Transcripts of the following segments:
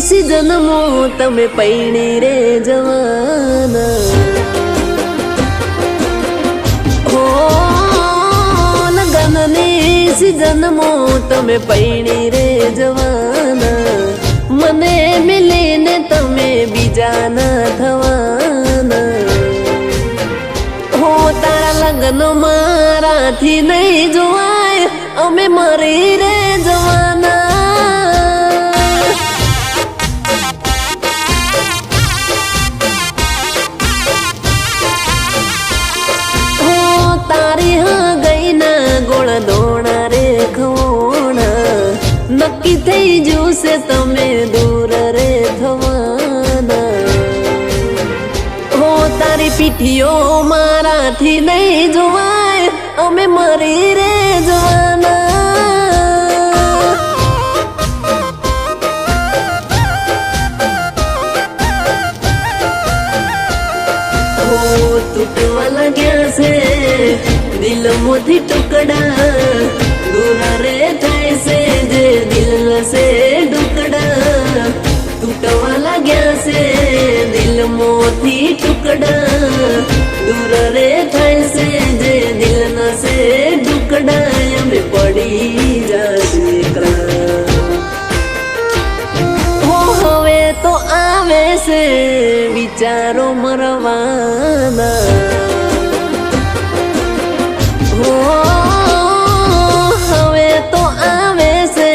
જન્મો તમે પૈણી રે જવાના હો લગનની સિઝનમો તમે પૈણી રે જવાના મને મિલીને તમે બીજા ના થવાના હો તારા લગ્ન મારાથી નહીં જોવાય અમે મરી રે જવાના તારી હા ગઈ ના ગોળ દોણા રે ખવોણા નક્કી થઈ જશે તમે દૂર રે થવાના હો તારી પીઠીઓ મારાથી નહીં જોવાય અમે મરી રે જવાના હો તૂટવા લાગ્યા છે દિલ મોથી ટુકડા દૂર રે થાય છે જે દિલ સે ટુકડા તૂટવા લાગ્યા છે દિલ મોથી ટુકડા દૂર રે થાય છે જે દિલ ના સે ટુકડા અમે પડી જશે હો હવે તો આવે છે વિચારો મરવાના હવે તો આવે છે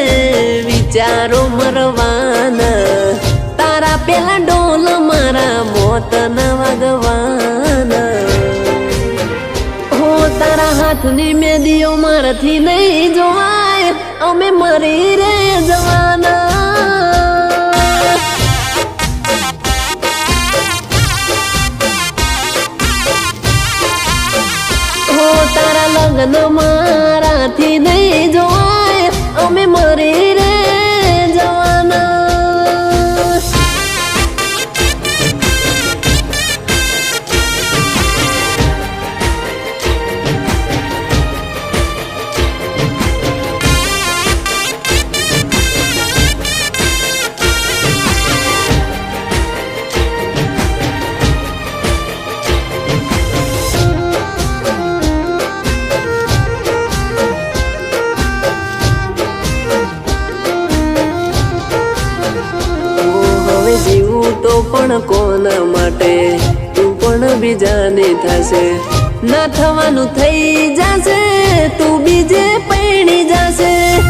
વિચારો મરવાના તારા પેલા ડોલ મારા મોત ના વાગવાના હો તારા હાથની મેદીઓ મારાથી નહીં જોવાય અમે મરી રે જવાના તારા લગ્ન મારાથી નહીં જોવાય અમે મરી રે જવાના જીવું તો પણ કોના માટે તું પણ બીજાની થશે ના થવાનું થઈ જશે તું બીજે પૈણી જશે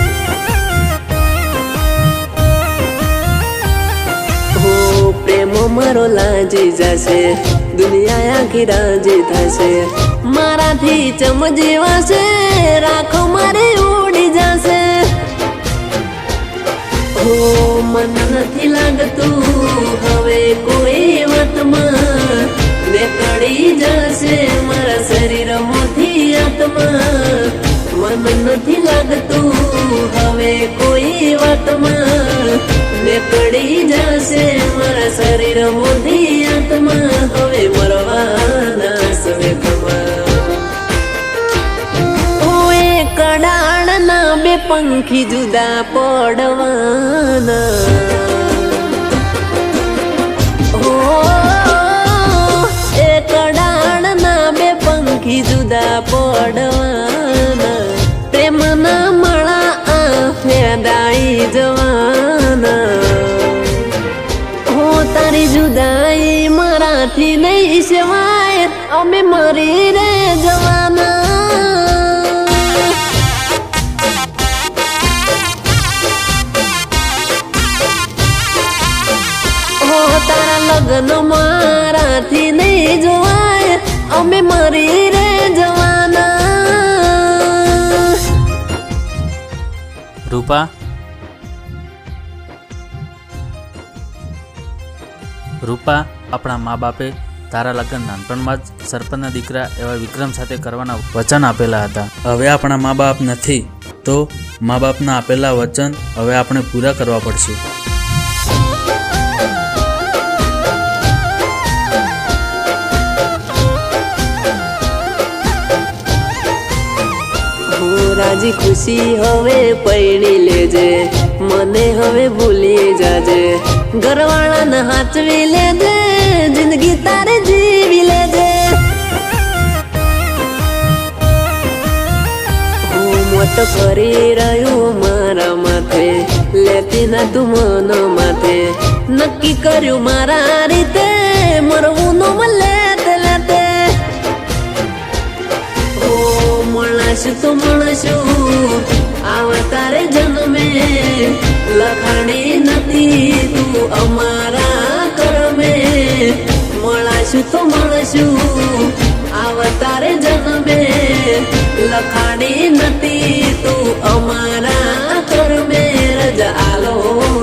હો પ્રેમ મારો લાજી જશે દુનિયા આખી રાજી થશે મારાથી ચમજીવાશે રાખો મારે ઉડી જશે હો મન નથી લાગતું હવે કોઈ વાતમાં નીકળી જશે મારા શરીર મોથી આત્મા મન નથી લાગતું હવે કોઈ વાતમાં નીકળી જશે મારા શરીર મોથી આત્મા હવે મરવાના સવે કડાળના બે પંખી જુદા પડવાના હો એ કડાળના બે પંખી જુદા પડવાના પ્રેમના મળા આ ફેદાઈ જવાના હો તારી જુદાઈ મારાથી નહીં સેવાય અમે મરી રે જવાના તારા લગ્ન મારાથી નહીં જોવાય અમે મરી રે જવાના રૂપા રૂપા આપણા મા બાપે તારા લગ્ન નાનપણમાં જ સરપંચના દીકરા એવા વિક્રમ સાથે કરવાના વચન આપેલા હતા હવે આપણા મા બાપ નથી તો મા બાપના આપેલા વચન હવે આપણે પૂરા કરવા પડશે રાજી ખુશી હવે પૈણી લેજે મને હવે ભૂલી જાજે ઘરવાળાને હાચવી લેજે, જિંદગી તારે જીવી લેજે. હું મોત કરી રહ્યું મારા માથે, લેતી ના તું મન માથે. નક્કી કર્યું મારા રીતે, મરવું નો લેતે લેતે. ઓ મળશું તો મળશું, આવા તારે જન્મે. લખાણી નથી તું અમારા કરમે. મળશું તો મળશું, આવા તારે જન્મે. લખાણી નથી તું અમારા કરમે. રજા આલો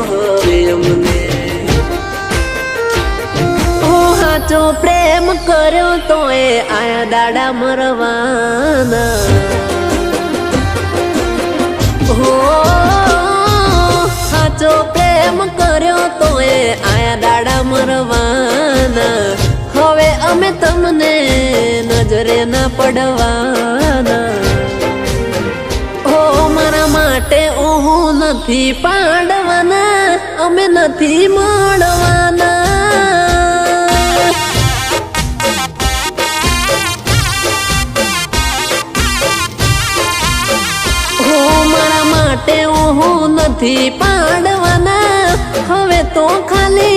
હવે અમને. સાચો પ્રેમ કર્યો તો એ આયા દાડા મરવાના. હો સાચો પ્રેમ કર્યો તો એ આયા દાડા મરવાના. હવે અમે તમને નજરે ના પડવાના. હો મારા માટે હું નથી પાડવાના, અમે નથી મળવાના. માટે હું નથી પાડવાના. હવે તો ખાલી